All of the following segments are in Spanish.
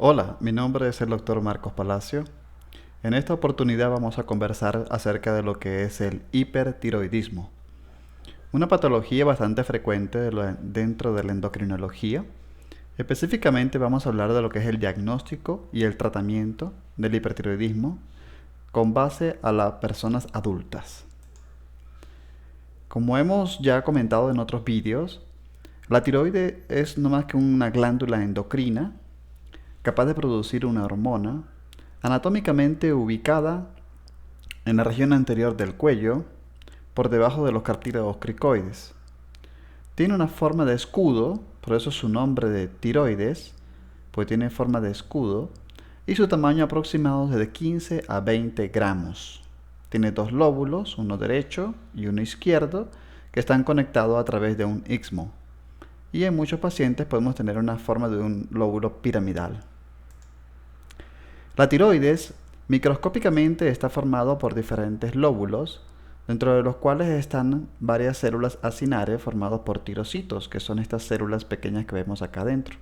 Hola, mi nombre es el doctor Marcos Palacio. En esta oportunidad vamos a conversar acerca de lo que es el hipertiroidismo, una patología bastante frecuente dentro de la endocrinología. Específicamente vamos a hablar de lo que es el diagnóstico y el tratamiento del hipertiroidismo con base a las personas adultas. Como hemos ya comentado en otros vídeos, la tiroide es no más que una glándula endocrina capaz de producir una hormona anatómicamente ubicada en la región anterior del cuello, por debajo de los cartílagos cricoides. Tiene una forma de escudo, por eso su nombre de tiroides, pues tiene forma de escudo, y su tamaño aproximado es de 15 a 20 gramos. Tiene dos lóbulos, uno derecho y uno izquierdo, que están conectados a través de un istmo. Y en muchos pacientes podemos tener una forma de un lóbulo piramidal. La tiroides microscópicamente está formado por diferentes lóbulos, dentro de los cuales están varias células acinares formadas por tirocitos, que son estas células pequeñas que vemos acá adentro.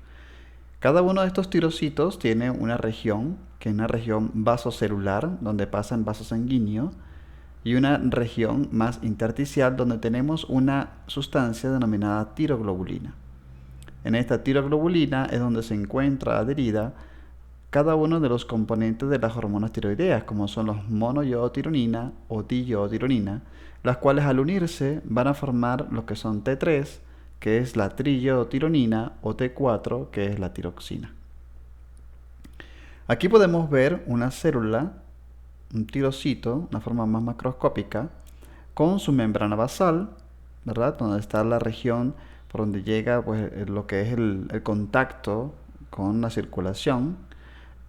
Cada uno de estos tirocitos tiene una región, que es una región vasocelular, donde pasan vasos sanguíneos, y una región más intersticial, donde tenemos una sustancia denominada tiroglobulina. En esta tiroglobulina es donde se encuentra adherida cada uno de los componentes de las hormonas tiroideas, como son los monoiodotironina o diiodotironina, las cuales al unirse van a formar lo que son T3, que es la triiodotironina, o T4, que es la tiroxina. Aquí podemos ver una célula, un tirocito, una forma más macroscópica, con su membrana basal, ¿verdad? Donde está la región por donde llega pues, lo que es el contacto con la circulación,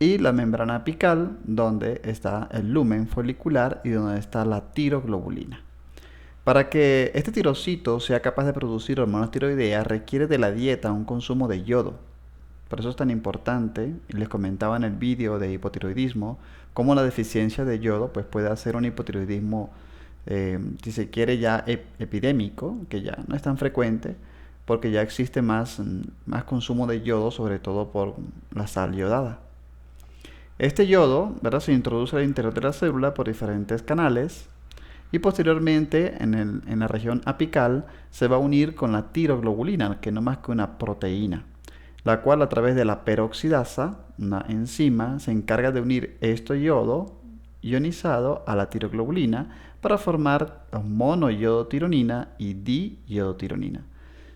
y la membrana apical, donde está el lumen folicular y donde está la tiroglobulina. Para que este tirocito sea capaz de producir hormonas tiroideas, requiere de la dieta un consumo de yodo. Por eso es tan importante, y les comentaba en el vídeo de hipotiroidismo, cómo la deficiencia de yodo pues, puede hacer un hipotiroidismo, si se quiere, ya epidémico, que ya no es tan frecuente, porque ya existe más consumo de yodo, sobre todo por la sal yodada. Este yodo, ¿verdad?, se introduce al interior de la célula por diferentes canales y posteriormente en la región apical se va a unir con la tiroglobulina, que no es más que una proteína, la cual a través de la peroxidasa, una enzima, se encarga de unir este yodo ionizado a la tiroglobulina para formar monoiodotironina y diiodotironina.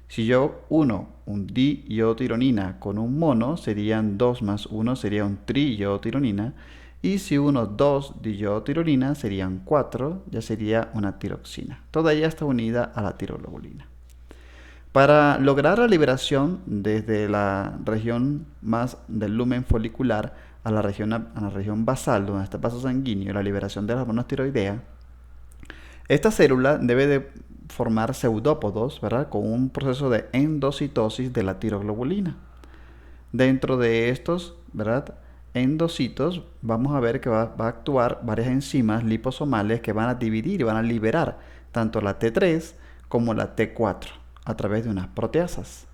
Si yo uno un diiodotironina con un mono, serían 2 más 1, sería un triiodotironina. Y si uno 2 diiodotironina, serían 4, ya sería una tiroxina. Toda ella está unida a la tiroglobulina. Para lograr la liberación desde la región más del lumen folicular a la región basal, donde está el vaso sanguíneo, la liberación de las hormonas tiroideas, esta célula debe de formar pseudópodos, ¿verdad?, con un proceso de endocitosis de la tiroglobulina. Dentro de estos, ¿verdad?, endocitos, vamos a ver que va a actuar varias enzimas liposomales que van a dividir y van a liberar tanto la T3 como la T4 a través de unas proteasas.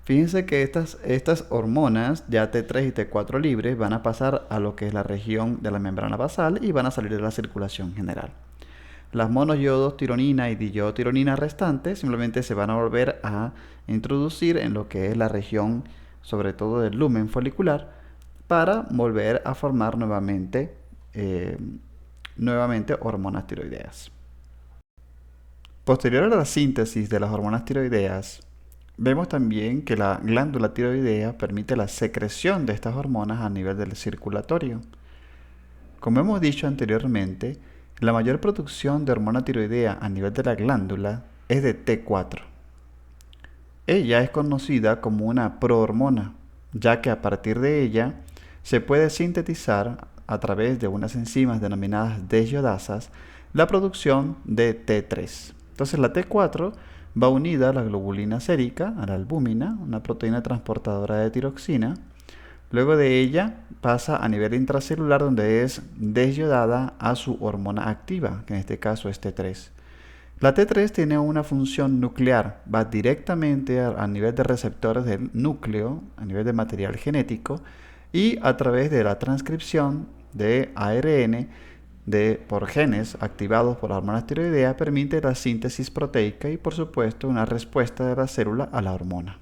Fíjense que estas hormonas, ya T3 y T4 libres, van a pasar a lo que es la región de la membrana basal y van a salir de la circulación general. Las monoiodotironina y diiodotironina restantes simplemente se van a volver a introducir en lo que es la región, sobre todo del lumen folicular, para volver a formar nuevamente hormonas tiroideas. Posterior a la síntesis de las hormonas tiroideas, vemos también que la glándula tiroidea permite la secreción de estas hormonas a nivel del circulatorio. Como hemos dicho anteriormente, la mayor producción de hormona tiroidea a nivel de la glándula es de T4. Ella es conocida como una prohormona, ya que a partir de ella se puede sintetizar a través de unas enzimas denominadas desyodasas la producción de T3. Entonces la T4 va unida a la globulina sérica, a la albúmina, una proteína transportadora de tiroxina. Luego de ella pasa a nivel intracelular, donde es desyodada a su hormona activa, que en este caso es T3. La T3 tiene una función nuclear, va directamente a nivel de receptores del núcleo, a nivel de material genético, y a través de la transcripción de ARN por genes activados por las hormonas tiroideas permite la síntesis proteica y por supuesto una respuesta de la célula a la hormona.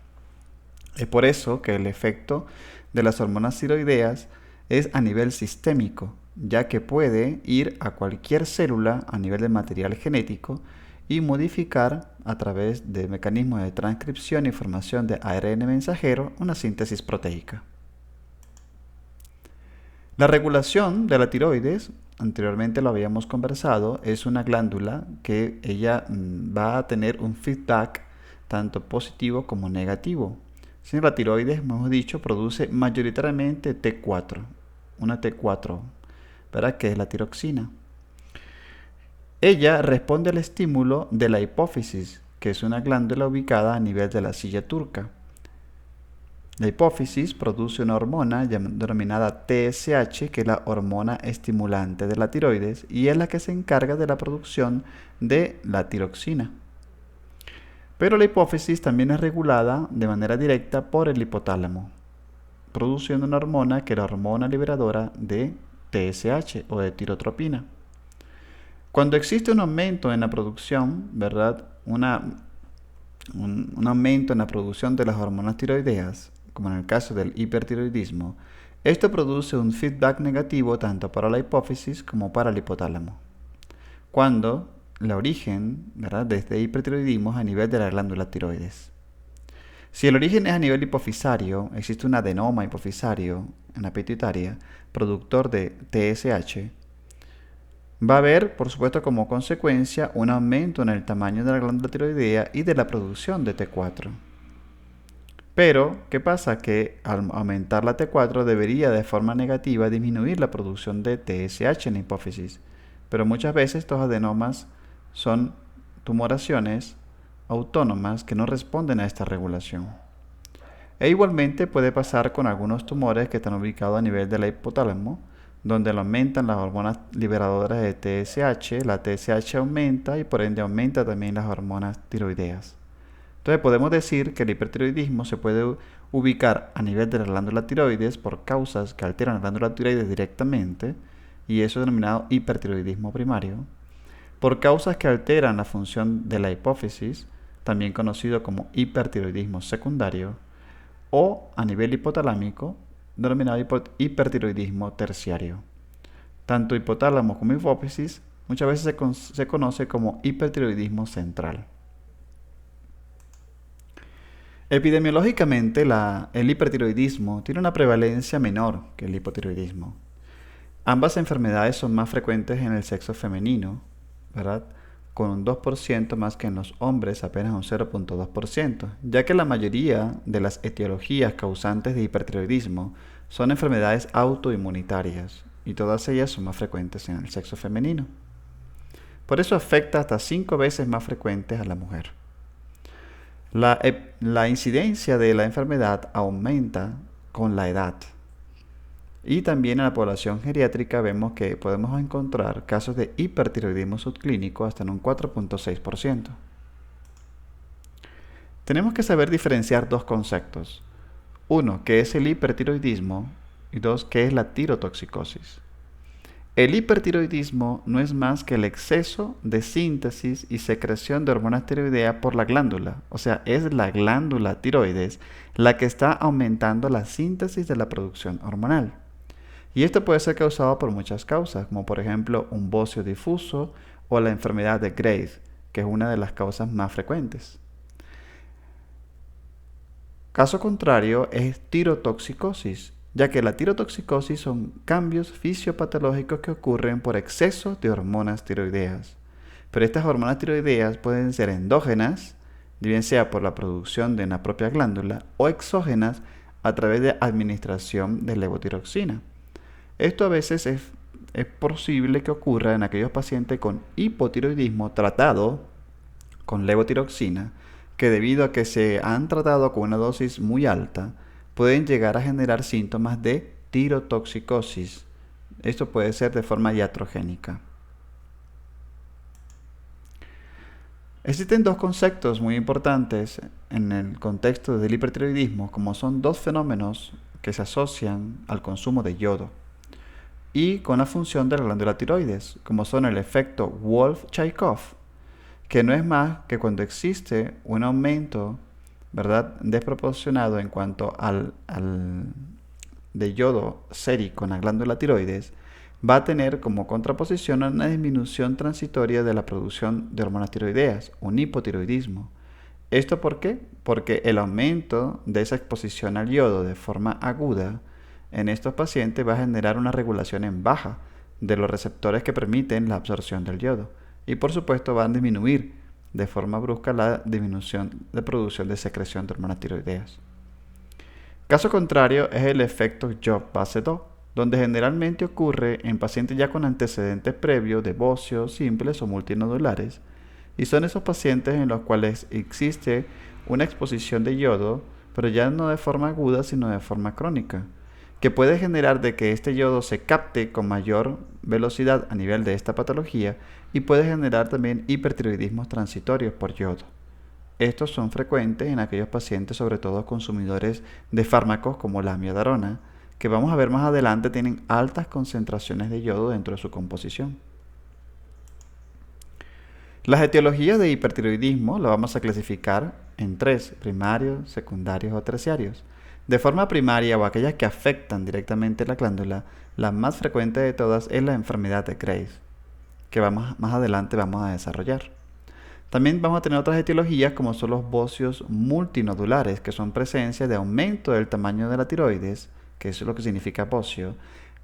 Es por eso que el efecto de las hormonas tiroideas es a nivel sistémico, ya que puede ir a cualquier célula a nivel de material genético y modificar a través de mecanismos de transcripción y formación de ARN mensajero una síntesis proteica. La regulación de la tiroides, anteriormente lo habíamos conversado, es una glándula que ella va a tener un feedback tanto positivo como negativo. Si la tiroides, como hemos dicho, produce mayoritariamente T4, una T4, ¿verdad? Que es la tiroxina. Ella responde al estímulo de la hipófisis, que es una glándula ubicada a nivel de la silla turca. La hipófisis produce una hormona denominada TSH, que es la hormona estimulante de la tiroides, y es la que se encarga de la producción de la tiroxina. Pero la hipófisis también es regulada de manera directa por el hipotálamo, produciendo una hormona que es la hormona liberadora de TSH o de tirotropina. Cuando existe un aumento en la producción, ¿verdad? Un aumento en la producción de las hormonas tiroideas, como en el caso del hipertiroidismo, esto produce un feedback negativo tanto para la hipófisis como para el hipotálamo. Cuando el origen, ¿verdad?, de este hipertiroidismo es a nivel de la glándula tiroides. Si el origen es a nivel hipofisario, existe un adenoma hipofisario en la pituitaria, productor de TSH, va a haber, por supuesto, como consecuencia un aumento en el tamaño de la glándula tiroidea y de la producción de T4. Pero, ¿qué pasa? Que al aumentar la T4 debería de forma negativa disminuir la producción de TSH en la hipófisis. Pero muchas veces estos adenomas son tumoraciones autónomas que no responden a esta regulación. E igualmente puede pasar con algunos tumores que están ubicados a nivel del hipotálamo, donde aumentan las hormonas liberadoras de TSH, la TSH aumenta y por ende aumenta también las hormonas tiroideas. Entonces podemos decir que el hipertiroidismo se puede ubicar a nivel de la glándula tiroides por causas que alteran la glándula tiroides directamente, y eso es denominado hipertiroidismo primario, por causas que alteran la función de la hipófisis, también conocido como hipertiroidismo secundario, o a nivel hipotalámico, denominado hipertiroidismo terciario. Tanto hipotálamo como hipófisis muchas veces se conoce como hipertiroidismo central. Epidemiológicamente, el hipertiroidismo tiene una prevalencia menor que el hipotiroidismo. Ambas enfermedades son más frecuentes en el sexo femenino, ¿verdad?, con un 2% más que en los hombres, apenas un 0.2%, ya que la mayoría de las etiologías causantes de hipertiroidismo son enfermedades autoinmunitarias y todas ellas son más frecuentes en el sexo femenino. Por eso afecta hasta 5 veces más frecuentes a la mujer. La incidencia de la enfermedad aumenta con la edad. Y también en la población geriátrica vemos que podemos encontrar casos de hipertiroidismo subclínico hasta en un 4.6%. Tenemos que saber diferenciar dos conceptos. Uno, ¿qué es el hipertiroidismo? Y dos, ¿qué es la tirotoxicosis? El hipertiroidismo no es más que el exceso de síntesis y secreción de hormonas tiroideas por la glándula. O sea, es la glándula tiroides la que está aumentando la síntesis de la producción hormonal. Y esto puede ser causado por muchas causas, como por ejemplo un bocio difuso o la enfermedad de Graves, que es una de las causas más frecuentes. Caso contrario es tirotoxicosis, ya que la tirotoxicosis son cambios fisiopatológicos que ocurren por exceso de hormonas tiroideas. Pero estas hormonas tiroideas pueden ser endógenas, bien sea por la producción de una propia glándula, o exógenas a través de administración de levotiroxina. Esto a veces es posible que ocurra en aquellos pacientes con hipotiroidismo tratado con levotiroxina, que debido a que se han tratado con una dosis muy alta, pueden llegar a generar síntomas de tirotoxicosis. Esto puede ser de forma iatrogénica. Existen dos conceptos muy importantes en el contexto del hipertiroidismo, como son dos fenómenos que se asocian al consumo de yodo y con la función de la glándula tiroides, como son el efecto Wolff-Chaikoff, que no es más que cuando existe un aumento, ¿verdad?, desproporcionado en cuanto al de yodo sérico en la glándula tiroides, va a tener como contraposición una disminución transitoria de la producción de hormonas tiroideas, un hipotiroidismo. ¿Esto por qué? Porque el aumento de esa exposición al yodo de forma aguda en estos pacientes va a generar una regulación en baja de los receptores que permiten la absorción del yodo. Y por supuesto van a disminuir de forma brusca la disminución de producción de secreción de hormonas tiroideas. Caso contrario es el efecto Job-Base-Do, donde generalmente ocurre en pacientes ya con antecedentes previos de bocios simples o multinodulares, y son esos pacientes en los cuales existe una exposición de yodo, pero ya no de forma aguda, sino de forma crónica, que puede generar de que este yodo se capte con mayor velocidad a nivel de esta patología y puede generar también hipertiroidismos transitorios por yodo. Estos son frecuentes en aquellos pacientes, sobre todo consumidores de fármacos como la amiodarona, que vamos a ver más adelante tienen altas concentraciones de yodo dentro de su composición. Las etiologías de hipertiroidismo las vamos a clasificar en tres: primarios, secundarios o terciarios. De forma primaria, o aquellas que afectan directamente la glándula, la más frecuente de todas es la enfermedad de Graves, que más adelante vamos a desarrollar. También vamos a tener otras etiologías como son los bocios multinodulares, que son presencia de aumento del tamaño de la tiroides, que es lo que significa bocio,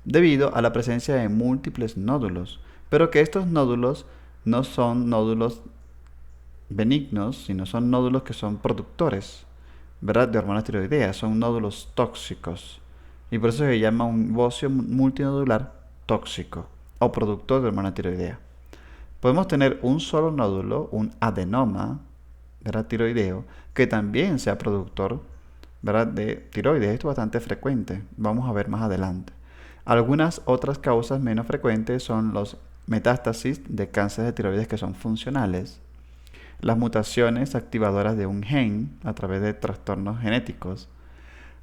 debido a la presencia de múltiples nódulos, pero que estos nódulos no son nódulos benignos, sino son nódulos que son productores, ¿verdad?, de hormonas tiroideas, son nódulos tóxicos. Y por eso se llama un bocio multinodular tóxico o productor de hormona tiroidea. Podemos tener un solo nódulo, un adenoma, ¿verdad?, tiroideo, que también sea productor, ¿verdad?, de tiroides. Esto es bastante frecuente, vamos a ver más adelante. Algunas otras causas menos frecuentes son los metástasis de cáncer de tiroides que son funcionales, las mutaciones activadoras de un gen a través de trastornos genéticos,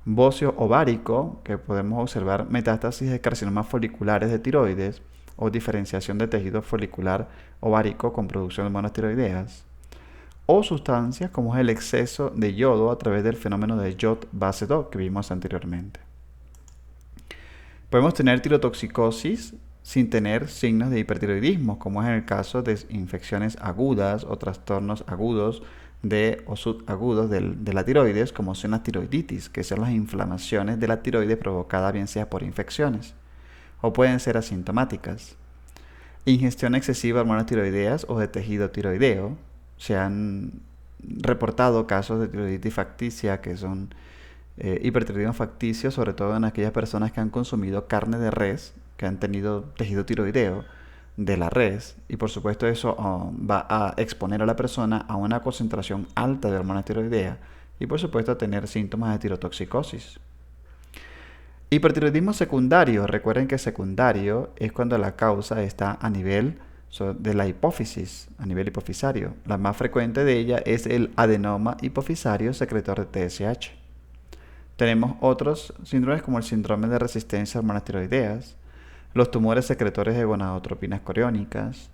bocio ovárico, que podemos observar metástasis de carcinomas foliculares de tiroides o diferenciación de tejido folicular ovárico con producción de hormonas tiroideas, o sustancias como es el exceso de yodo a través del fenómeno de Job-Base-Do que vimos anteriormente. Podemos tener tirotoxicosis sin tener signos de hipertiroidismo, como es en el caso de infecciones agudas o trastornos agudos o subagudos de la tiroides, como son las tiroiditis, que son las inflamaciones de la tiroides provocadas bien sea por infecciones, o pueden ser asintomáticas. Ingestión excesiva de hormonas tiroideas o de tejido tiroideo. Se han reportado casos de tiroiditis facticia, que son hipertiroidismo facticio, sobre todo en aquellas personas que han consumido carne de res, que han tenido tejido tiroideo de la res, y por supuesto eso va a exponer a la persona a una concentración alta de hormona tiroidea y por supuesto a tener síntomas de tirotoxicosis. Hipertiroidismo secundario. Recuerden que secundario es cuando la causa está a nivel de la hipófisis, a nivel hipofisario. La más frecuente de ella es el adenoma hipofisario secretor de TSH. Tenemos otros síndromes como el síndrome de resistencia a hormonas tiroideas, los tumores secretores de gonadotropinas coriónicas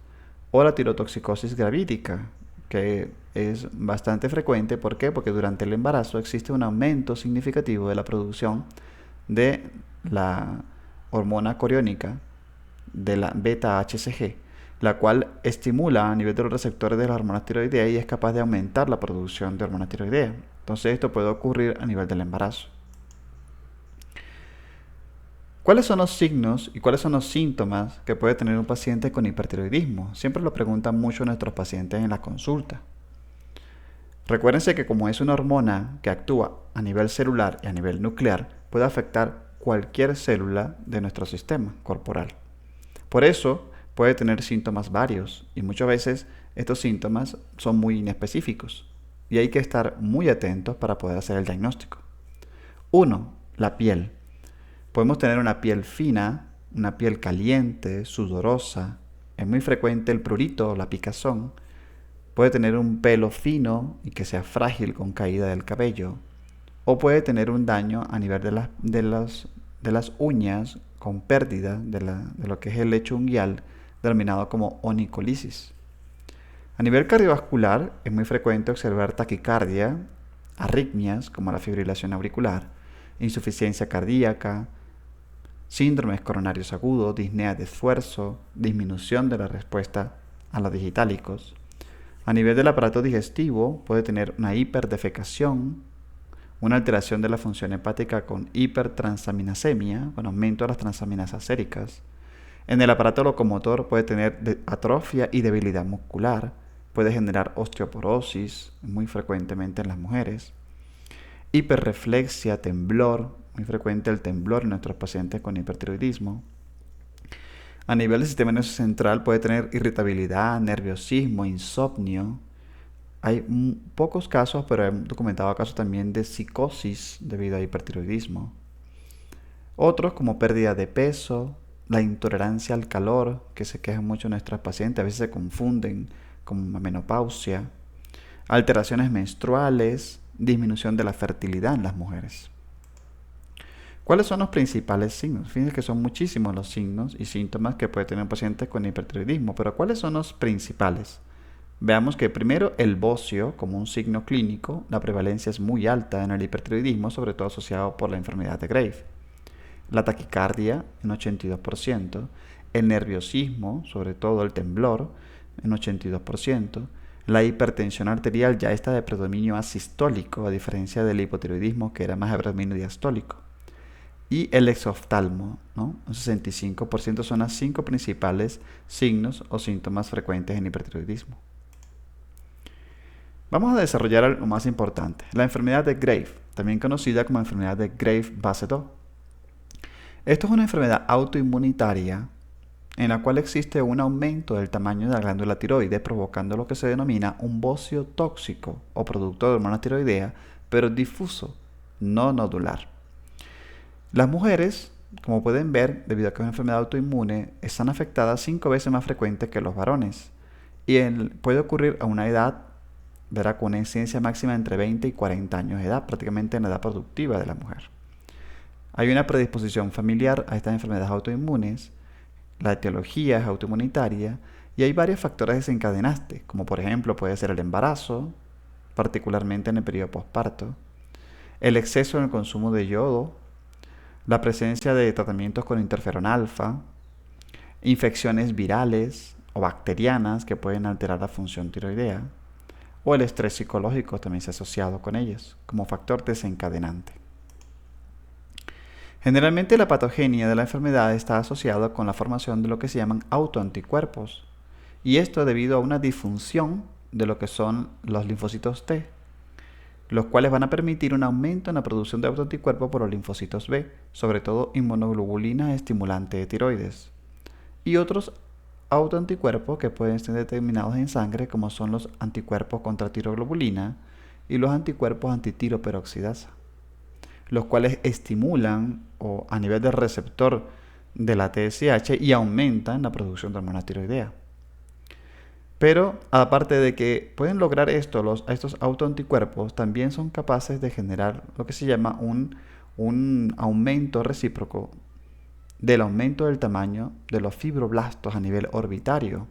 o la tirotoxicosis gravídica, que es bastante frecuente. ¿Por qué? Porque durante el embarazo existe un aumento significativo de la producción de la hormona coriónica, de la beta-HCG, la cual estimula a nivel de los receptores de las hormonas tiroideas y es capaz de aumentar la producción de hormonas tiroideas. Entonces esto puede ocurrir a nivel del embarazo. ¿Cuáles son los signos y cuáles son los síntomas que puede tener un paciente con hipertiroidismo? Siempre lo preguntan mucho nuestros pacientes en la consulta. Recuérdense que como es una hormona que actúa a nivel celular y a nivel nuclear, puede afectar cualquier célula de nuestro sistema corporal. Por eso puede tener síntomas varios y muchas veces estos síntomas son muy inespecíficos y hay que estar muy atentos para poder hacer el diagnóstico. 1. La piel. Podemos tener una piel fina, una piel caliente, sudorosa. Es muy frecuente el prurito o la picazón. Puede tener un pelo fino y que sea frágil con caída del cabello. o puede tener un daño a nivel de las uñas con pérdida de lo que es el lecho unguial, denominado como onicolisis. A nivel cardiovascular es muy frecuente observar taquicardia, arritmias como la fibrilación auricular, insuficiencia cardíaca, síndromes coronarios agudos, disnea de esfuerzo, disminución de la respuesta a los digitálicos. A nivel del aparato digestivo puede tener una hiperdefecación, una alteración de la función hepática con hipertransaminasemia, con aumento de las transaminasas séricas. En el aparato locomotor puede tener atrofia y debilidad muscular, puede generar osteoporosis, muy frecuentemente en las mujeres. Hiperreflexia, temblor, muy frecuente el temblor en nuestros pacientes con hipertiroidismo. A nivel del sistema nervioso central puede tener irritabilidad, nerviosismo, insomnio. Hay pocos casos, pero he documentado casos también de psicosis debido a hipertiroidismo. Otros como pérdida de peso, la intolerancia al calor, que se quejan mucho nuestras pacientes, a veces se confunden con menopausia, alteraciones menstruales, disminución de la fertilidad en las mujeres. ¿Cuáles son los principales signos? Fíjense que son muchísimos los signos y síntomas que puede tener un paciente con hipertiroidismo, pero ¿cuáles son los principales? Veamos que primero el bocio como un signo clínico, la prevalencia es muy alta en el hipertiroidismo, sobre todo asociado por la enfermedad de Graves. La taquicardia en 82%, el nerviosismo, sobre todo el temblor, en 82%, la hipertensión arterial ya está de predominio asistólico, a diferencia del hipotiroidismo que era más de predominio diastólico. Y el exoftalmo, ¿no? Un 65% son los 5 principales signos o síntomas frecuentes en hipertiroidismo. Vamos a desarrollar lo más importante, la enfermedad de Graves, también conocida como enfermedad de Graves-Basedow. Esto es una enfermedad autoinmunitaria en la cual existe un aumento del tamaño de la glándula tiroides, provocando lo que se denomina un bocio tóxico o producto de hormona tiroidea, pero difuso, no nodular. Las mujeres, como pueden ver, debido a que es una enfermedad autoinmune, están afectadas 5 veces más frecuente que los varones y puede ocurrir a una edad, verá, con una incidencia máxima entre 20 y 40 años de edad, prácticamente en la edad productiva de la mujer. Hay una predisposición familiar a estas enfermedades autoinmunes, la etiología es autoinmunitaria y hay varios factores desencadenantes, como por ejemplo puede ser el embarazo, particularmente en el periodo posparto, el exceso en el consumo de yodo, la presencia de tratamientos con interferón alfa, infecciones virales o bacterianas que pueden alterar la función tiroidea, o el estrés psicológico también se ha asociado con ellos como factor desencadenante. Generalmente la patogenia de la enfermedad está asociada con la formación de lo que se llaman autoanticuerpos, y esto debido a una disfunción de lo que son los linfocitos T, los cuales van a permitir un aumento en la producción de autoanticuerpos por los linfocitos B, sobre todo inmunoglobulina estimulante de tiroides, y otros autoanticuerpos que pueden ser determinados en sangre, como son los anticuerpos contra tiroglobulina y los anticuerpos antitiroperoxidasa, los cuales estimulan o a nivel del receptor de la TSH y aumentan la producción de hormona tiroidea. Pero aparte de que pueden lograr esto, estos autoanticuerpos también son capaces de generar lo que se llama un aumento recíproco del aumento del tamaño de los fibroblastos a nivel orbitario.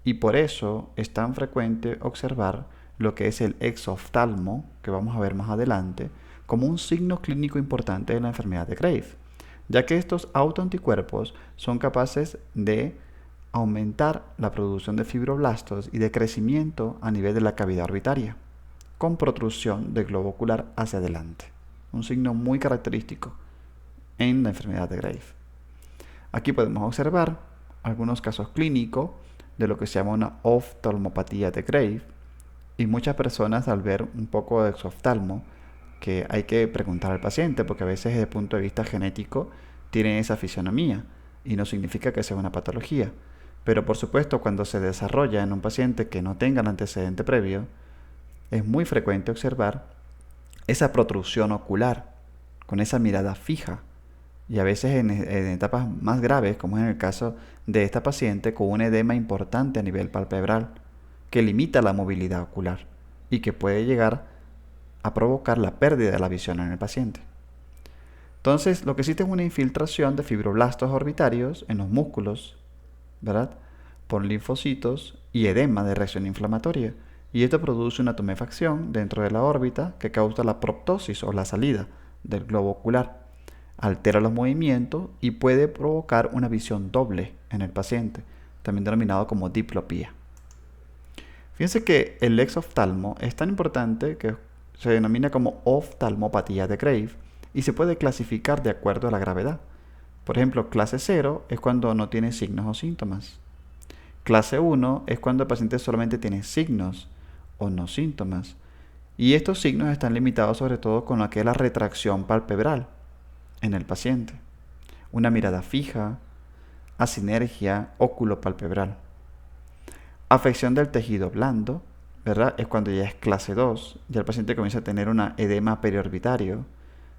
Y por eso es tan frecuente observar lo que es el exoftalmo, que vamos a ver más adelante, como un signo clínico importante de la enfermedad de Graves, ya que estos autoanticuerpos son capaces de aumentar la producción de fibroblastos y de crecimiento a nivel de la cavidad orbitaria, con protrusión del globo ocular hacia adelante, un signo muy característico en la enfermedad de Graves. Aquí podemos observar algunos casos clínicos de lo que se llama una oftalmopatía de Graves, y muchas personas al ver un poco de exoftalmo, que hay que preguntar al paciente, porque a veces desde el punto de vista genético tiene esa fisionomía y no significa que sea una patología. Pero por supuesto, cuando se desarrolla en un paciente que no tenga el antecedente previo, es muy frecuente observar esa protrusión ocular, con esa mirada fija, y a veces en etapas más graves, como es en el caso de esta paciente, con un edema importante a nivel palpebral, que limita la movilidad ocular y que puede llegar a provocar la pérdida de la visión en el paciente. Entonces, lo que existe es una infiltración de fibroblastos orbitarios en los músculos, ¿verdad? Por linfocitos y edema de reacción inflamatoria. Y esto produce una tumefacción dentro de la órbita que causa la proptosis o la salida del globo ocular. Altera los movimientos y puede provocar una visión doble en el paciente, también denominado como diplopía. Fíjense que el exoftalmo es tan importante que se denomina como oftalmopatía de Graves y se puede clasificar de acuerdo a la gravedad. Por ejemplo, clase 0 es cuando no tiene signos o síntomas. Clase 1 es cuando el paciente solamente tiene signos o no síntomas. Y estos signos están limitados sobre todo con lo que es la retracción palpebral en el paciente. Una mirada fija, asinergia óculo-palpebral. Afección del tejido blando, ¿verdad? Es cuando ya es clase 2, ya el paciente comienza a tener un edema periorbitario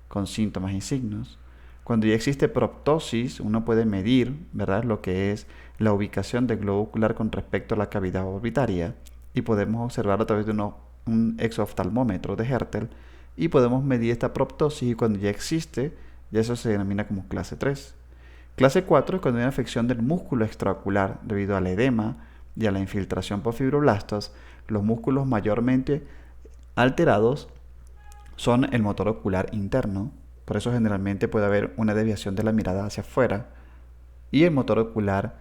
con síntomas y signos. Cuando ya existe proptosis, uno puede medir, ¿verdad?, lo que es la ubicación del globo ocular con respecto a la cavidad orbitaria y podemos observarlo a través de un exoftalmómetro de Hertel y podemos medir esta proptosis y cuando ya existe, ya eso se denomina como clase 3. Clase 4 es cuando hay una afección del músculo extraocular debido al edema y a la infiltración por fibroblastos. Los músculos mayormente alterados son el motor ocular interno, por eso generalmente puede haber una desviación de la mirada hacia afuera, y el motor ocular,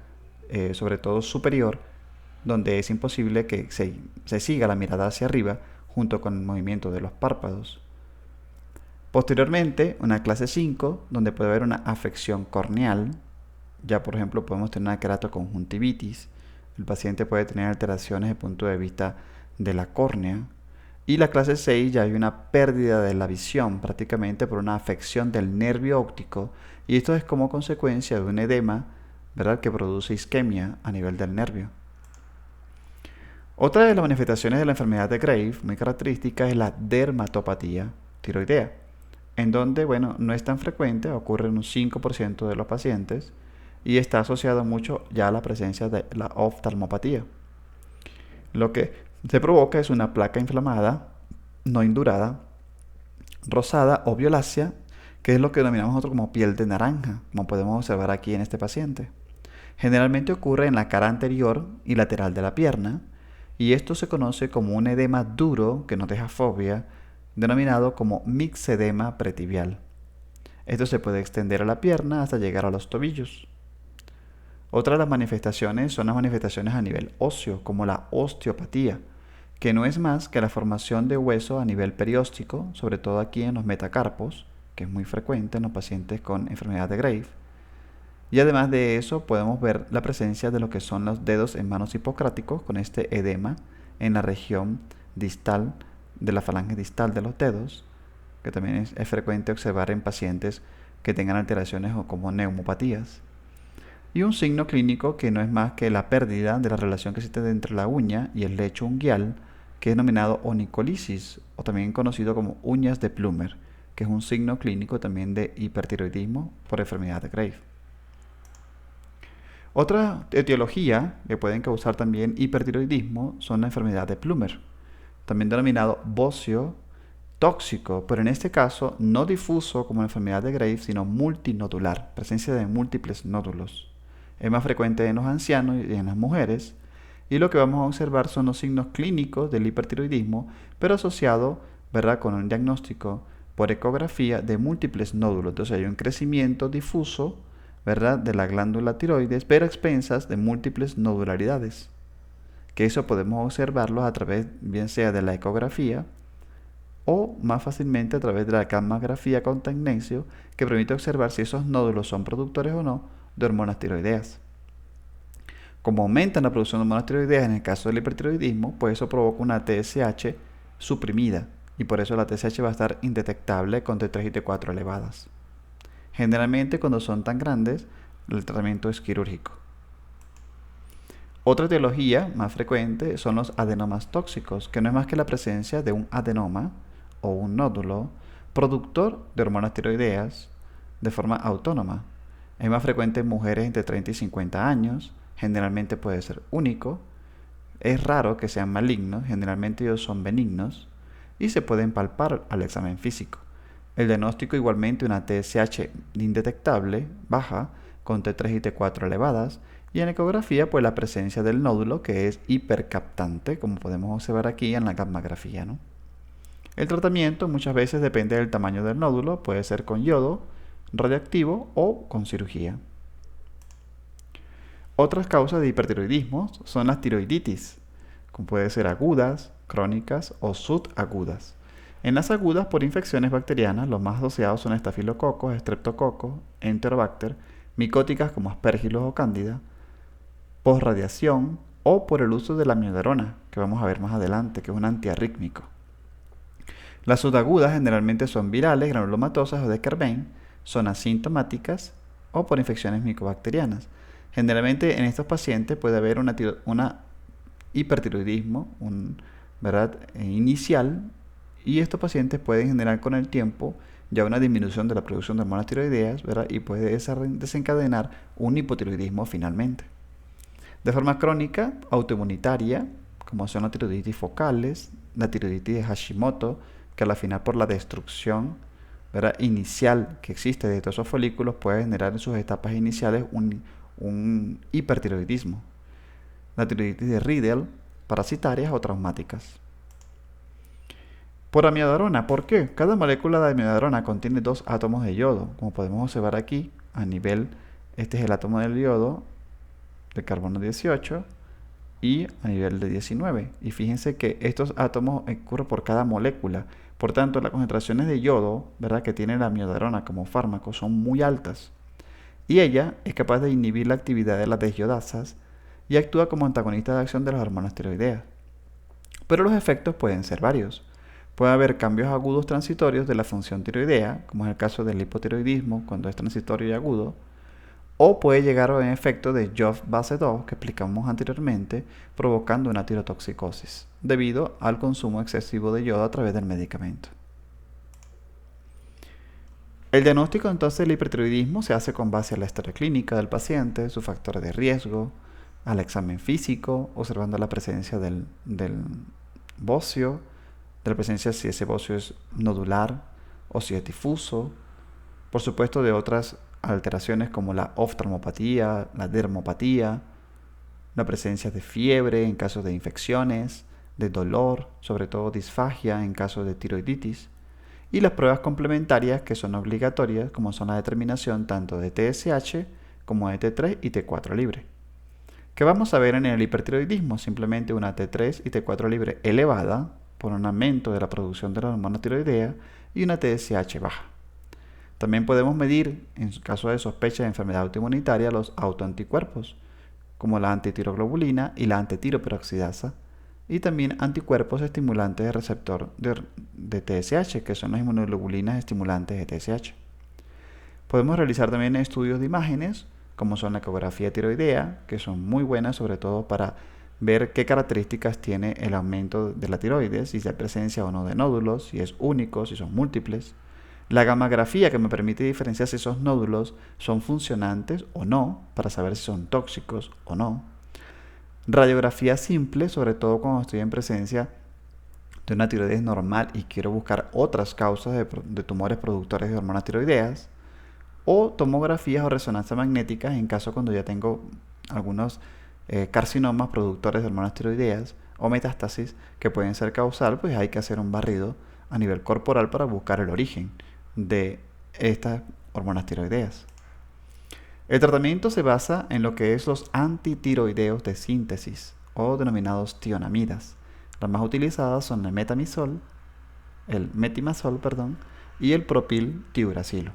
sobre todo superior, donde es imposible que se siga la mirada hacia arriba junto con el movimiento de los párpados. Posteriormente, una clase 5, donde puede haber una afección corneal. Ya por ejemplo podemos tener una keratoconjuntivitis. El paciente puede tener alteraciones desde el punto de vista de la córnea. Y la clase 6 ya hay una pérdida de la visión prácticamente por una afección del nervio óptico. Y esto es como consecuencia de un edema, ¿verdad?, que produce isquemia a nivel del nervio. Otra de las manifestaciones de la enfermedad de Graves, muy característica, es la dermatopatía tiroidea, en donde, bueno, no es tan frecuente, ocurre en un 5% de los pacientes y está asociado mucho ya a la presencia de la oftalmopatía. Lo que se provoca es una placa inflamada, no indurada, rosada o violácea, que es lo que denominamos nosotros como piel de naranja, como podemos observar aquí en este paciente. Generalmente ocurre en la cara anterior y lateral de la pierna, y esto se conoce como un edema duro que nos deja fobia, denominado como mixedema pretibial. Esto se puede extender a la pierna hasta llegar a los tobillos. Otra de las manifestaciones son las manifestaciones a nivel óseo, como la osteopatía, que no es más que la formación de hueso a nivel perióstico, sobre todo aquí en los metacarpos, que es muy frecuente en los pacientes con enfermedad de Graves. Y además de eso podemos ver la presencia de lo que son los dedos en manos hipocráticos con este edema en la región distal de la falange distal de los dedos, que también es frecuente observar en pacientes que tengan alteraciones o como neumopatías. Y un signo clínico que no es más que la pérdida de la relación que existe entre la uña y el lecho unguial, que es denominado onicolisis, o también conocido como uñas de Plummer, que es un signo clínico también de hipertiroidismo por enfermedad de Graves. Otra etiología que pueden causar también hipertiroidismo son la enfermedad de Plummer, también denominado bocio tóxico, pero en este caso no difuso como la enfermedad de Graves, sino multinodular, presencia de múltiples nódulos. Es más frecuente en los ancianos y en las mujeres, y lo que vamos a observar son los signos clínicos del hipertiroidismo, pero asociado, ¿verdad?, con un diagnóstico por ecografía de múltiples nódulos. Entonces hay un crecimiento difuso, ¿verdad?, de la glándula tiroides, pero a expensas de múltiples nodularidades, que eso podemos observarlo a través, bien sea de la ecografía, o más fácilmente a través de la gammagrafía con tecnecio, que permite observar si esos nódulos son productores o no de hormonas tiroideas. Como aumentan la producción de hormonas tiroideas en el caso del hipertiroidismo, pues eso provoca una TSH suprimida, y por eso la TSH va a estar indetectable con T3 y T4 elevadas. Generalmente cuando son tan grandes, el tratamiento es quirúrgico. Otra etiología más frecuente son los adenomas tóxicos, que no es más que la presencia de un adenoma o un nódulo productor de hormonas tiroideas de forma autónoma. Es más frecuente en mujeres entre 30 y 50 años, generalmente puede ser único, es raro que sean malignos, generalmente ellos son benignos, y se pueden palpar al examen físico. El diagnóstico igualmente una TSH indetectable, baja, con T3 y T4 elevadas, y en ecografía pues la presencia del nódulo que es hipercaptante, como podemos observar aquí en la gammagrafía, ¿no? El tratamiento muchas veces depende del tamaño del nódulo, puede ser con yodo, radioactivo o con cirugía. Otras causas de hipertiroidismo son las tiroiditis, como puede ser agudas, crónicas o subagudas. En las agudas por infecciones bacterianas, los más asociados son estafilococos, estreptococos, enterobacter, micóticas como aspergillus o cándida, posradiación o por el uso de la amiodarona, que vamos a ver más adelante, que es un antiarrítmico. Las subagudas generalmente son virales, granulomatosas o de Kerbein, son asintomáticas o por infecciones micobacterianas. Generalmente en estos pacientes puede haber una hipertiroidismo ¿verdad? Inicial, y estos pacientes pueden generar con el tiempo ya una disminución de la producción de hormonas tiroideas, ¿verdad? Y puede desencadenar un hipotiroidismo finalmente. De forma crónica, autoinmunitaria, como son las tiroiditis focales, la tiroiditis de Hashimoto, que a la final por la destrucción, ¿verdad?, inicial que existe de todos esos folículos puede generar en sus etapas iniciales un hipertiroidismo. La tiroiditis de Riedel, parasitarias o traumáticas. Por amiodarona, ¿por qué? Cada molécula de amiodarona contiene 2 átomos de yodo, como podemos observar aquí a nivel, este es el átomo del yodo de carbono 18 y a nivel de 19. Y fíjense que estos átomos ocurren por cada molécula. Por tanto, las concentraciones de yodo, ¿verdad?, que tiene la amiodarona como fármaco son muy altas. Y ella es capaz de inhibir la actividad de las desyodasas y actúa como antagonista de acción de las hormonas tiroideas. Pero los efectos pueden ser varios. Puede haber cambios agudos transitorios de la función tiroidea, como es el caso del hipotiroidismo cuando es transitorio y agudo, o puede llegar a un efecto de Joff base 2 que explicamos anteriormente, provocando una tirotoxicosis, debido al consumo excesivo de yodo a través del medicamento. El diagnóstico entonces del hipertiroidismo se hace con base a la historia clínica del paciente, sus factores de riesgo, al examen físico, observando la presencia del bocio, de la presencia si ese bocio es nodular o si es difuso, por supuesto de otras alteraciones como la oftalmopatía, la dermopatía, la presencia de fiebre en casos de infecciones, de dolor, sobre todo disfagia en casos de tiroiditis, y las pruebas complementarias que son obligatorias como son la determinación tanto de TSH como de T3 y T4 libre. ¿Qué vamos a ver en el hipertiroidismo? Simplemente una T3 y T4 libre elevada por un aumento de la producción de la hormona tiroidea y una TSH baja. También podemos medir, en caso de sospecha de enfermedad autoinmunitaria, los autoanticuerpos, como la antitiroglobulina y la antitiroperoxidasa, y también anticuerpos estimulantes de receptor de TSH, que son las inmunoglobulinas estimulantes de TSH. Podemos realizar también estudios de imágenes, como son la ecografía tiroidea, que son muy buenas sobre todo para ver qué características tiene el aumento de la tiroides, si hay presencia o no de nódulos, si es único, si son múltiples. La gammagrafía, que me permite diferenciar si esos nódulos son funcionantes o no, para saber si son tóxicos o no. Radiografía simple, sobre todo cuando estoy en presencia de una tiroides normal y quiero buscar otras causas de tumores productores de hormonas tiroideas. O tomografías o resonancias magnéticas en caso cuando ya tengo algunos carcinomas productores de hormonas tiroideas o metástasis que pueden ser causal, pues hay que hacer un barrido a nivel corporal para buscar el origen de estas hormonas tiroideas. El tratamiento se basa en lo que es los antitiroideos de síntesis o denominados tionamidas. Las más utilizadas son el metimazol, y el propiltiuracilo.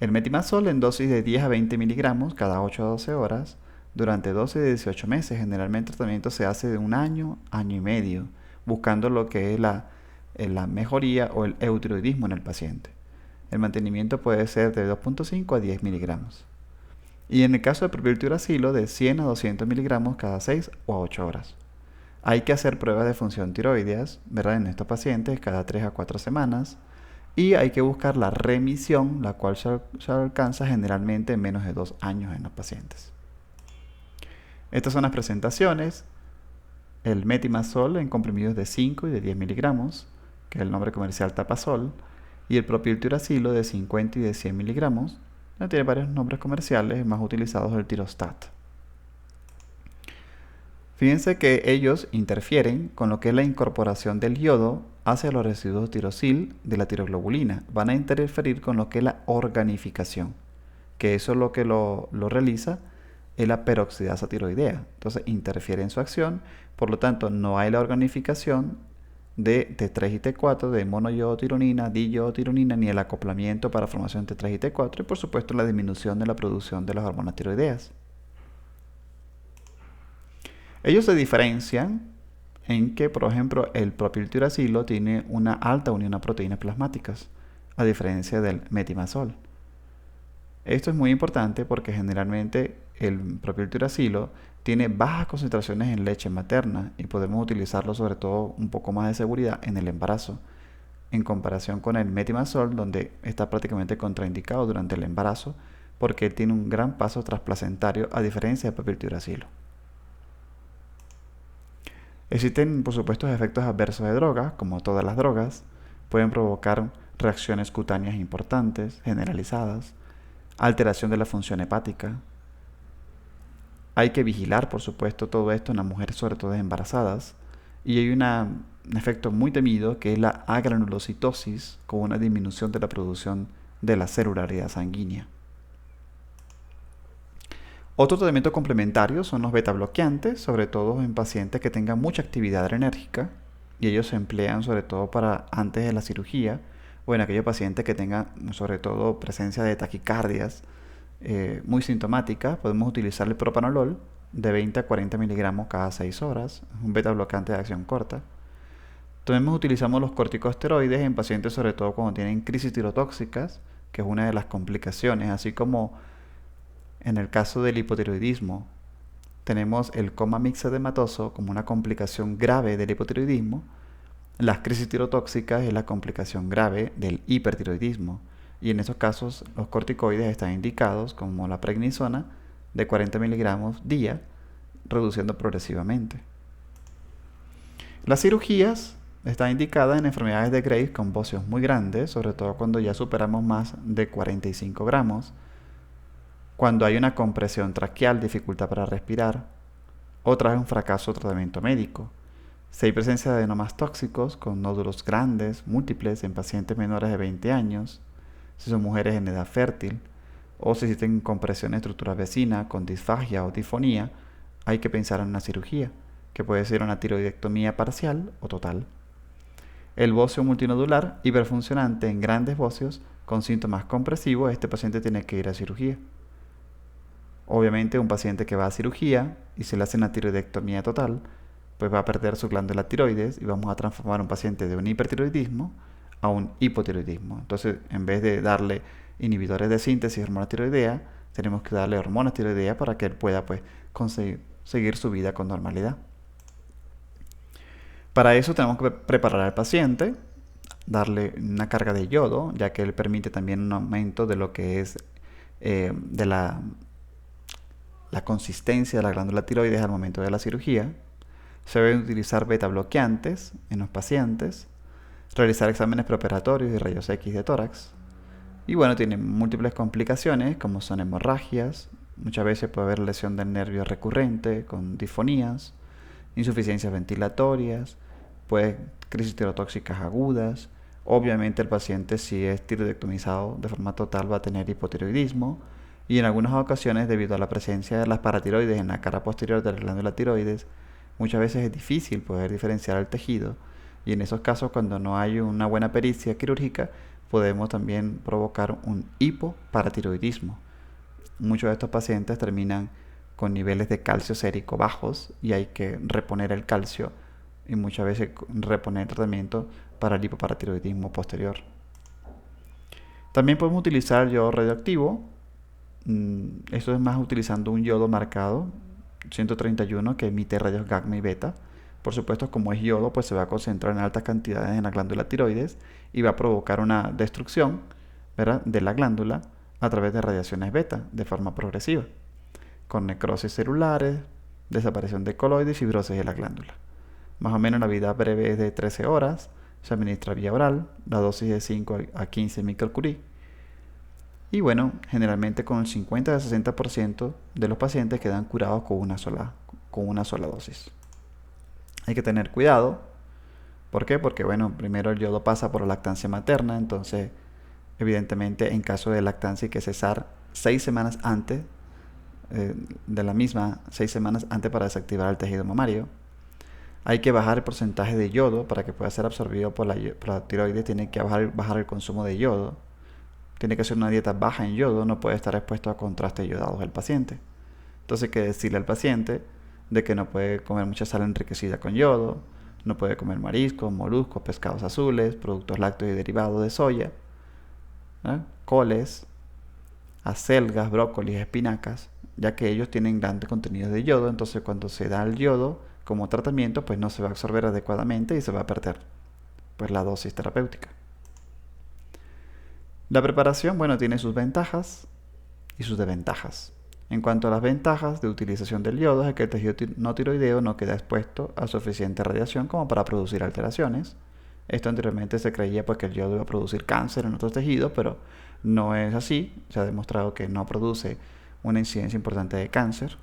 El metimazol en dosis de 10 a 20 miligramos cada 8 a 12 horas durante 12 de 18 meses. Generalmente el tratamiento se hace de un año, año y medio, buscando lo que es la mejoría o el eutiroidismo en el paciente. El mantenimiento puede ser de 2.5 a 10 miligramos. Y en el caso del propiltiuracilo de 100 a 200 miligramos cada 6 o 8 horas. Hay que hacer pruebas de función tiroideas, ¿verdad?, en estos pacientes cada 3 a 4 semanas. Y hay que buscar la remisión, la cual se alcanza generalmente en menos de 2 años en los pacientes. Estas son las presentaciones. El metimazol en comprimidos de 5 y de 10 miligramos, que es el nombre comercial Tapasol, y el propiltiuracilo de 50 y de 100 miligramos. Tiene varios nombres comerciales, más utilizados el Tirostat. Fíjense que ellos interfieren con lo que es la incorporación del yodo hacia los residuos tirosil de la tiroglobulina. Van a interferir con lo que es la organificación, que eso es lo que lo realiza es la peroxidasa tiroidea. Entonces interfiere en su acción, por lo tanto no hay la organificación de T3 y T4, de monoyodotironina, diyodotironina, ni el acoplamiento para formación de T3 y T4, y por supuesto la disminución de la producción de las hormonas tiroideas. Ellos se diferencian en que, por ejemplo, el propiltiuracilo tiene una alta unión a proteínas plasmáticas, a diferencia del metimazol. Esto es muy importante porque generalmente el propiltiuracilo tiene bajas concentraciones en leche materna y podemos utilizarlo sobre todo un poco más de seguridad en el embarazo, en comparación con el metimazol, donde está prácticamente contraindicado durante el embarazo porque él tiene un gran paso transplacentario a diferencia del propiltiuracilo. Existen, por supuesto, efectos adversos de drogas, como todas las drogas. Pueden provocar reacciones cutáneas importantes, generalizadas, alteración de la función hepática. Hay que vigilar, por supuesto, todo esto en las mujeres, sobre todo embarazadas. Y hay un efecto muy temido que es la agranulocitosis, con una disminución de la producción de la celularidad sanguínea. Otro tratamiento complementario son los beta bloqueantes, sobre todo en pacientes que tengan mucha actividad adrenérgica, y ellos se emplean sobre todo para antes de la cirugía o en aquellos pacientes que tengan sobre todo presencia de taquicardias muy sintomáticas. Podemos utilizar el propanolol de 20 a 40 miligramos cada 6 horas, un beta bloqueante de acción corta. También utilizamos los corticosteroides en pacientes sobre todo cuando tienen crisis tirotóxicas, que es una de las complicaciones, así como en el caso del hipotiroidismo, tenemos el coma mixedematoso como una complicación grave del hipotiroidismo. Las crisis tirotóxicas es la complicación grave del hipertiroidismo. Y en esos casos los corticoides están indicados como la prednisona de 40 miligramos día, reduciendo progresivamente. Las cirugías están indicadas en enfermedades de Graves con bocios muy grandes, sobre todo cuando ya superamos más de 45 gramos. Cuando hay una compresión traqueal, dificultad para respirar, o tras un fracaso de tratamiento médico. Si hay presencia de adenomas tóxicos con nódulos grandes, múltiples en pacientes menores de 20 años, si son mujeres en edad fértil, o si existen compresión de estructuras vecinas con disfagia o disfonía, hay que pensar en una cirugía, que puede ser una tiroidectomía parcial o total. El bocio multinodular hiperfuncionante en grandes bocios con síntomas compresivos, este paciente tiene que ir a cirugía. Obviamente un paciente que va a cirugía y se le hace una tiroidectomía total, pues va a perder su glándula tiroides y vamos a transformar a un paciente de un hipertiroidismo a un hipotiroidismo. Entonces, en vez de darle inhibidores de síntesis de hormona tiroidea, tenemos que darle hormona tiroidea para que él pueda pues, seguir su vida con normalidad. Para eso tenemos que preparar al paciente, darle una carga de yodo, ya que él permite también un aumento de lo que es de la consistencia de la glándula tiroides al momento de la cirugía. Se deben utilizar beta bloqueantes en los pacientes, realizar exámenes preoperatorios y rayos X de tórax. Y bueno, tiene múltiples complicaciones como son hemorragias, muchas veces puede haber lesión del nervio recurrente con disfonías, insuficiencias ventilatorias, pues crisis tirotóxicas agudas. Obviamente el paciente, si es tiroidectomizado de forma total, va a tener hipotiroidismo, y en algunas ocasiones, debido a la presencia de las paratiroides en la cara posterior de la glándula tiroides, muchas veces es difícil poder diferenciar el tejido, y en esos casos, cuando no hay una buena pericia quirúrgica, podemos también provocar un hipoparatiroidismo. Muchos de estos pacientes terminan con niveles de calcio sérico bajos y hay que reponer el calcio y muchas veces reponer tratamiento para el hipoparatiroidismo posterior. También podemos utilizar yodo radioactivo. Esto es más utilizando un yodo marcado 131 que emite rayos gamma y beta. Por supuesto, como es yodo, pues se va a concentrar en altas cantidades en la glándula tiroides y va a provocar una destrucción, ¿verdad?, de la glándula a través de radiaciones beta de forma progresiva, con necrosis celulares, desaparición de coloides y fibrosis de la glándula. Más o menos la vida breve es de 13 horas, se administra vía oral, la dosis de 5 a 15 microcurie. Y bueno, generalmente con el 50 a 60% de los pacientes quedan curados con una sola dosis. Hay que tener cuidado. ¿Por qué? Porque bueno, primero el yodo pasa por la lactancia materna, entonces evidentemente en caso de lactancia hay que cesar 6 semanas antes de la misma, 6 semanas antes para desactivar el tejido mamario. Hay que bajar el porcentaje de yodo para que pueda ser absorbido por la tiroides. Tiene que bajar el consumo de yodo. Tiene que ser una dieta baja en yodo. No puede estar expuesto a contrastes yodados el paciente. Entonces hay que decirle al paciente de que no puede comer mucha sal enriquecida con yodo. No puede comer mariscos, moluscos, pescados azules, productos lácteos y derivados de soya, coles, acelgas, brócolis, espinacas, ya que ellos tienen grandes contenidos de yodo. Entonces cuando se da el yodo como tratamiento, pues no se va a absorber adecuadamente y se va a perder pues la dosis terapéutica. La preparación, bueno, tiene sus ventajas y sus desventajas. En cuanto a las ventajas de utilización del yodo, es que el tejido no tiroideo no queda expuesto a suficiente radiación como para producir alteraciones. Esto anteriormente se creía pues que el yodo iba a producir cáncer en otros tejidos, pero no es así. Se ha demostrado que no produce una incidencia importante de cáncer.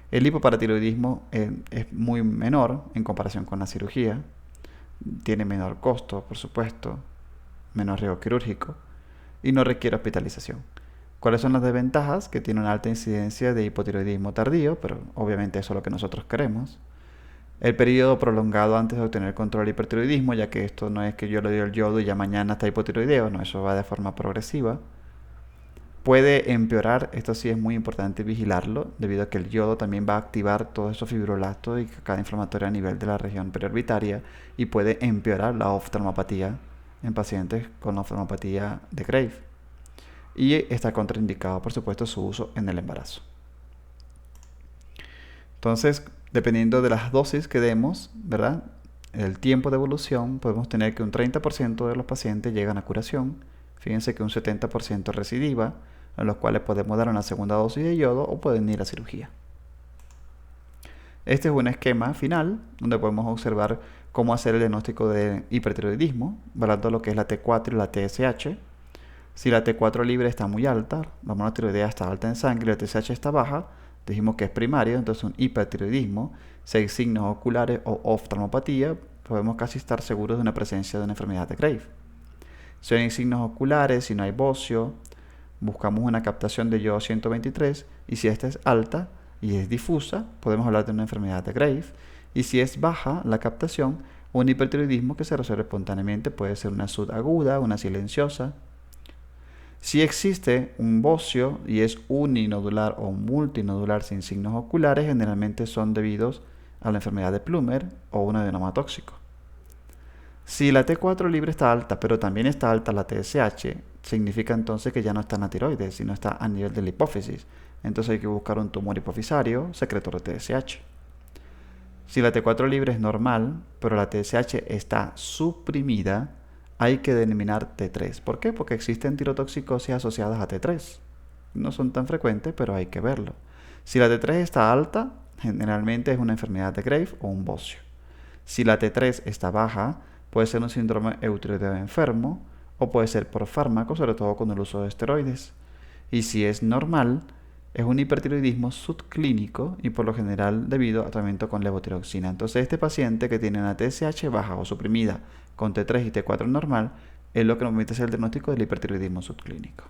El hipoparatiroidismo es muy menor en comparación con la cirugía. Tiene menor costo, por supuesto, menor riesgo quirúrgico y no requiere hospitalización. ¿Cuáles son las desventajas? Que tiene una alta incidencia de hipotiroidismo tardío, pero obviamente eso es lo que nosotros queremos. El periodo prolongado antes de obtener control del hipertiroidismo, ya que esto no es que yo le doy el yodo y ya mañana está hipotiroideo, no, eso va de forma progresiva. Puede empeorar, esto sí es muy importante vigilarlo, debido a que el yodo también va a activar todos esos fibroblastos y cada inflamatoria a nivel de la región periorbitaria y puede empeorar la oftalmopatía en pacientes con oftalmopatía de Graves. Y está contraindicado, por supuesto, su uso en el embarazo. Entonces, dependiendo de las dosis que demos, ¿verdad? El tiempo de evolución, podemos tener que un 30% de los pacientes llegan a curación. Fíjense que un 70% recidiva, a los cuales podemos dar una segunda dosis de yodo o pueden ir a cirugía. Este es un esquema final donde podemos observar cómo hacer el diagnóstico de hipertiroidismo, evaluando lo que es la T4 y la TSH. Si la T4 libre está muy alta, la monotiroidea está alta en sangre y la TSH está baja, dijimos que es primario, entonces un hipertiroidismo. Si hay signos oculares o oftalmopatía, podemos casi estar seguros de una presencia de una enfermedad de Graves. Si hay signos oculares, si no hay bocio, buscamos una captación de yodo 123 y si esta es alta y es difusa, podemos hablar de una enfermedad de Graves. Y si es baja la captación, un hipertiroidismo que se resuelve espontáneamente puede ser una SUD aguda, una silenciosa. Si existe un bocio y es uninodular o multinodular sin signos oculares, generalmente son debidos a la enfermedad de Plummer o un adenoma tóxico. Si la T4 libre está alta, pero también está alta la TSH, significa entonces que ya no está en la tiroides, sino está a nivel de la hipófisis. Entonces hay que buscar un tumor hipofisario, secretor de TSH. Si la T4 libre es normal, pero la TSH está suprimida, hay que denominar T3. ¿Por qué? Porque existen tirotoxicosis asociadas a T3. No son tan frecuentes, pero hay que verlo. Si la T3 está alta, generalmente es una enfermedad de Graves o un bocio. Si la T3 está baja, puede ser un síndrome eutiroideo enfermo o puede ser por fármaco, sobre todo con el uso de esteroides. Y si es normal, es un hipertiroidismo subclínico y por lo general debido a tratamiento con levotiroxina. Entonces este paciente que tiene una TSH baja o suprimida con T3 y T4 normal es lo que nos permite hacer el diagnóstico del hipertiroidismo subclínico.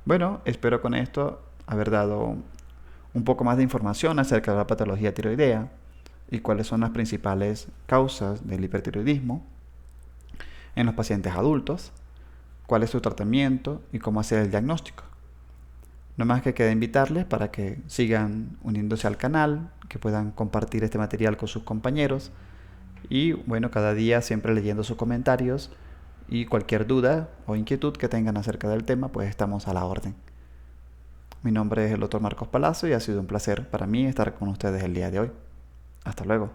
Bueno, espero con esto haber dado un poco más de información acerca de la patología tiroidea y cuáles son las principales causas del hipertiroidismo en los pacientes adultos, cuál es su tratamiento y cómo hacer el diagnóstico. No más que queda invitarles para que sigan uniéndose al canal, que puedan compartir este material con sus compañeros y bueno, cada día siempre leyendo sus comentarios y cualquier duda o inquietud que tengan acerca del tema, pues estamos a la orden. Mi nombre es el Dr. Marcos Palazzo y ha sido un placer para mí estar con ustedes el día de hoy. Hasta luego.